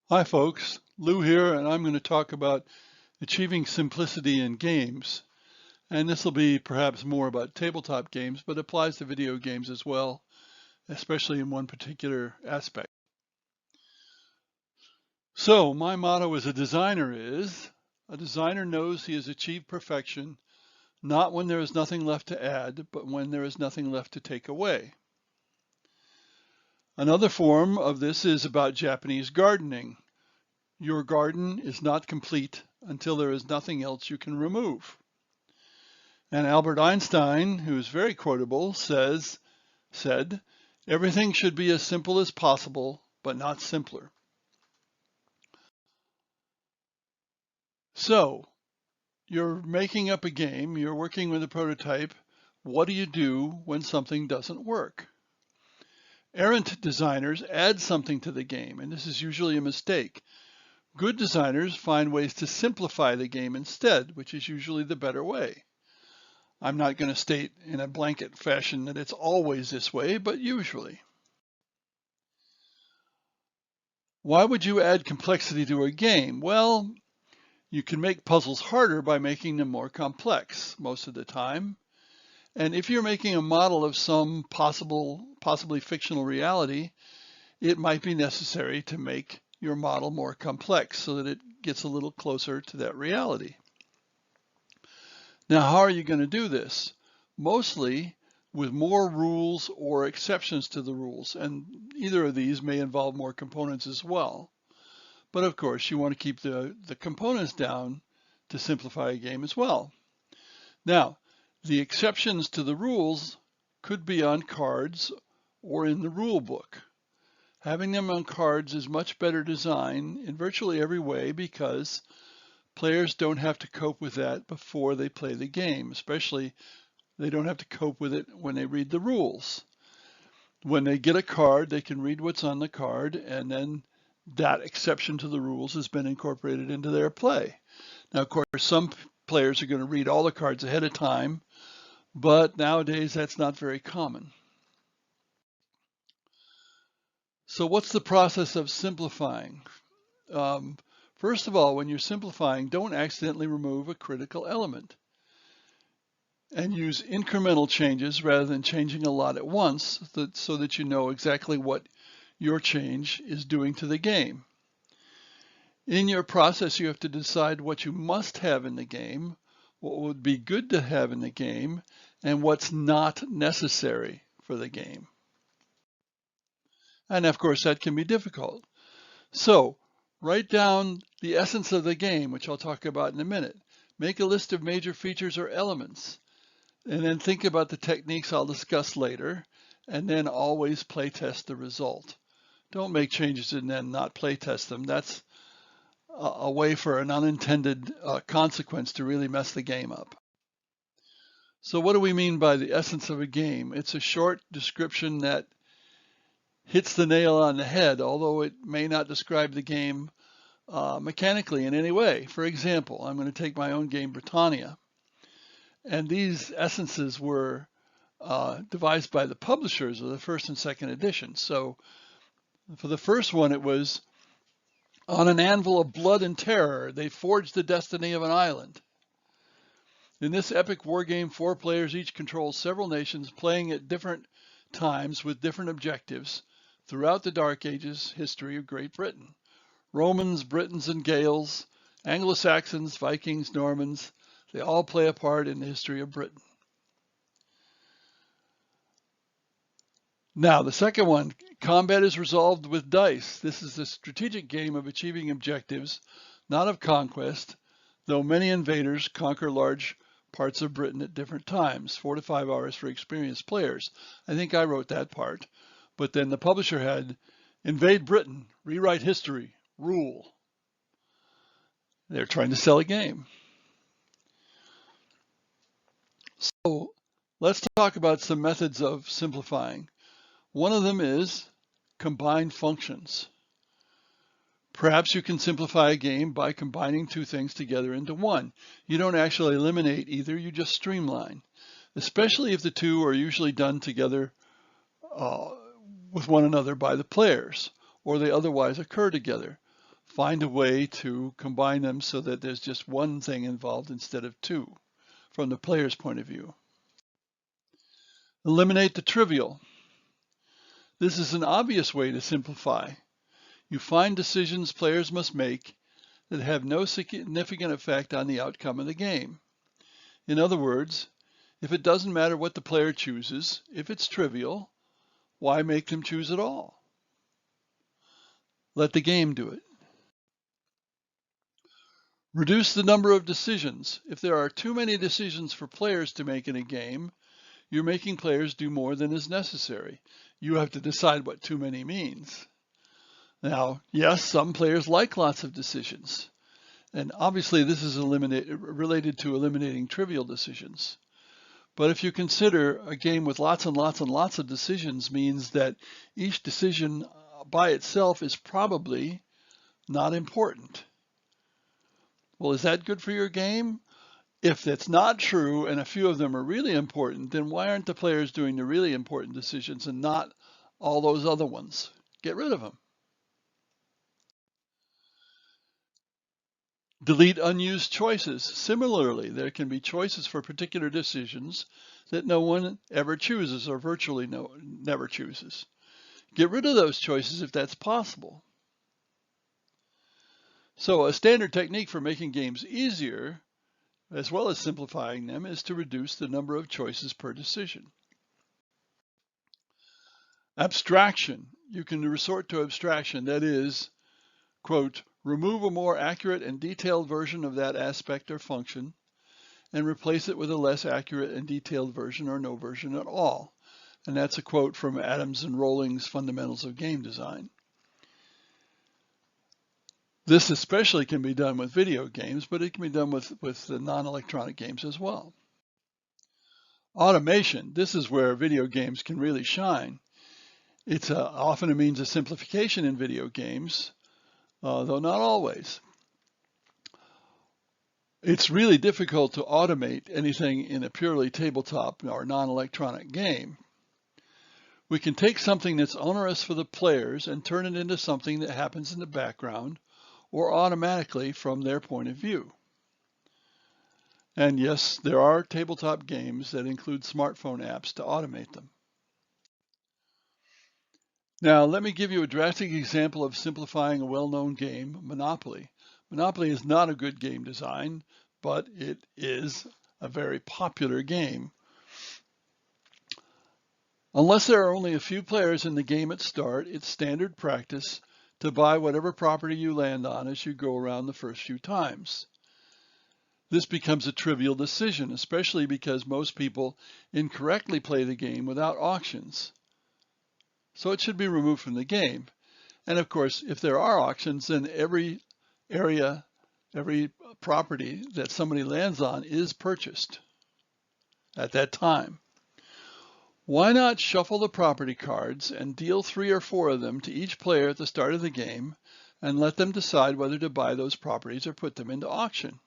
Hi folks, Lou here, and I'm going to talk about achieving simplicity in games. And this will be perhaps more about tabletop games, but applies to video games as well, especially in one particular aspect. So my motto as a designer is, a designer knows he has achieved perfection, not when there is nothing left to add, but when there is nothing left to take away. Another form of this is about Japanese gardening. Your garden is not complete until there is nothing else you can remove. And Albert Einstein, who is very quotable, said, everything should be as simple as possible, but not simpler. So, you're making up a game, you're working with a prototype. What do you do when something doesn't work? Errant designers add something to the game, and this is usually a mistake. Good designers find ways to simplify the game instead, which is usually the better way. I'm not going to state in a blanket fashion that it's always this way, but usually. Why would you add complexity to a game? Well, you can make puzzles harder by making them more complex most of the time. And if you're making a model of some possibly fictional reality, it might be necessary to make your model more complex so that it gets a little closer to that reality. Now, how are you going to do this? Mostly with more rules or exceptions to the rules, and either of these may involve more components as well. But of course, you want to keep the components down to simplify a game as well. Now, the exceptions to the rules could be on cards or in the rule book. Having them on cards is much better design in virtually every way because players don't have to cope with that before they play the game, especially they don't have to cope with it when they read the rules. When they get a card, they can read what's on the card, and then that exception to the rules has been incorporated into their play. Now, of course, some players are going to read all the cards ahead of time, but nowadays that's not very common. So what's the process of simplifying? First of all, when you're simplifying, don't accidentally remove a critical element. And use incremental changes rather than changing a lot at once so that you know exactly what your change is doing to the game. In your process, you have to decide what you must have in the game, what would be good to have in the game, and what's not necessary for the game. And of course, that can be difficult. So write down the essence of the game, which I'll talk about in a minute. Make a list of major features or elements, and then think about the techniques I'll discuss later, and then always play test the result. Don't make changes and then not play test them. That's a way for an unintended consequence to really mess the game up. So what do we mean by the essence of a game? It's a short description that hits the nail on the head, although it may not describe the game mechanically in any way. For example, I'm going to take my own game, Britannia, and these essences were devised by the publishers of the first and second edition. So for the first one, it was, on an anvil of blood and terror, they forged the destiny of an island. In this epic war game, 4 players each control several nations, playing at different times with different objectives throughout the Dark Ages history of Great Britain. Romans, Britons, and Gaels, Anglo-Saxons, Vikings, Normans, they all play a part in the history of Britain. Now, the second one, combat is resolved with dice. This is a strategic game of achieving objectives, not of conquest, though many invaders conquer large parts of Britain at different times, 4 to 5 hours for experienced players. I think I wrote that part. But then the publisher had invade Britain, rewrite history, rule. They're trying to sell a game. So let's talk about some methods of simplifying. One of them is combine functions. Perhaps you can simplify a game by combining 2 things together into one. You don't actually eliminate either, you just streamline, especially if the 2 are usually done together with one another by the players, or they otherwise occur together. find a way to combine them so that there's just one thing involved instead of two from the player's point of view. Eliminate the trivial. This is an obvious way to simplify. You find decisions players must make that have no significant effect on the outcome of the game. In other words, if it doesn't matter what the player chooses, if it's trivial, why make them choose at all? Let the game do it. Reduce the number of decisions. If there are too many decisions for players to make in a game, you're making players do more than is necessary. You have to decide what too many means. Now, yes, some players like lots of decisions. And obviously this is related to eliminating trivial decisions. But if you consider a game with lots and lots and lots of decisions means that each decision by itself is probably not important. Well, is that good for your game? If that's not true and a few of them are really important, then why aren't the players doing the really important decisions and not all those other ones? Get rid of them. Delete unused choices. Similarly, there can be choices for particular decisions that no one ever chooses or virtually never chooses. Get rid of those choices if that's possible. So a standard technique for making games easier, as well as simplifying them, is to reduce the number of choices per decision. Abstraction. You can resort to abstraction, that is, quote, remove a more accurate and detailed version of that aspect or function and replace it with a less accurate and detailed version or no version at all. And that's a quote from Adams and Rolling's Fundamentals of Game Design. This especially can be done with video games, but it can be done with the non-electronic games as well. Automation. This is where video games can really shine. It's often a means of simplification in video games, though not always. It's really difficult to automate anything in a purely tabletop or non-electronic game. We can take something that's onerous for the players and turn it into something that happens in the background or automatically from their point of view. And yes, there are tabletop games that include smartphone apps to automate them. Now, let me give you a drastic example of simplifying a well-known game, Monopoly. Monopoly is not a good game design, but it is a very popular game. Unless there are only a few players in the game at start, it's standard practice to buy whatever property you land on as you go around the first few times. This becomes a trivial decision, especially because most people incorrectly play the game without auctions. So it should be removed from the game. And of course, if there are auctions, then every area, every property that somebody lands on is purchased at that time. Why not shuffle the property cards and deal 3 or 4 of them to each player at the start of the game and let them decide whether to buy those properties or put them into auction?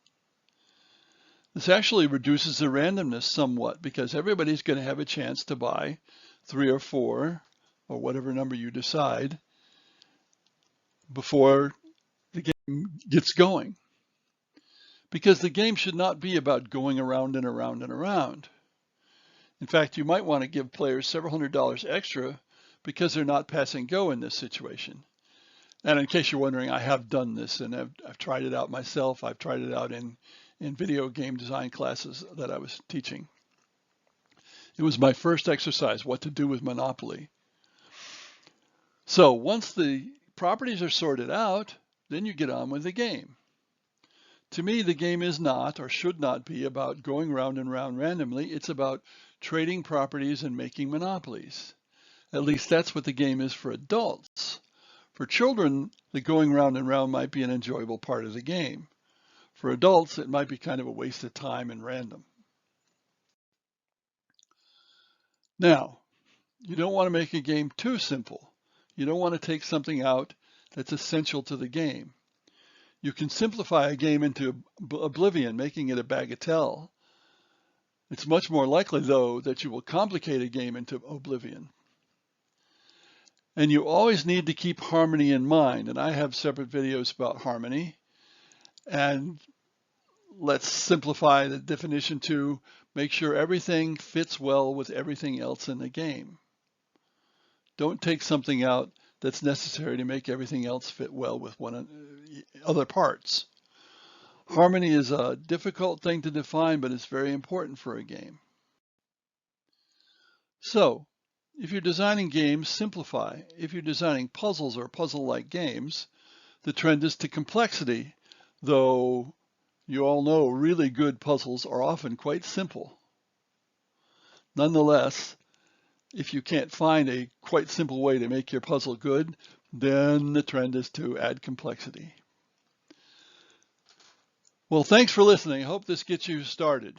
This actually reduces the randomness somewhat because everybody's going to have a chance to buy 3 or 4 or whatever number you decide before the game gets going. Because the game should not be about going around and around and around. In fact, you might want to give players several $100s extra because they're not passing go in this situation. And in case you're wondering, I have done this and I've tried it out myself. I've tried it out in video game design classes that I was teaching. It was my first exercise, what to do with Monopoly. So once the properties are sorted out, then you get on with the game. To me, the game is not or should not be about going round and round randomly. It's about trading properties and making monopolies. At least that's what the game is for adults. For children, the going round and round might be an enjoyable part of the game. For adults, it might be kind of a waste of time and random. Now, you don't want to make a game too simple. You don't want to take something out that's essential to the game. You can simplify a game into oblivion, making it a bagatelle. It's much more likely, though, that you will complicate a game into oblivion. And you always need to keep harmony in mind. And I have separate videos about harmony. And let's simplify the definition to make sure everything fits well with everything else in the game. Don't take something out that's necessary to make everything else fit well with other parts. Harmony is a difficult thing to define, but it's very important for a game. So, if you're designing games, simplify. If you're designing puzzles or puzzle-like games, the trend is to complexity, though you all know really good puzzles are often quite simple. Nonetheless, if you can't find a quite simple way to make your puzzle good, then the trend is to add complexity. Well, thanks for listening. I hope this gets you started.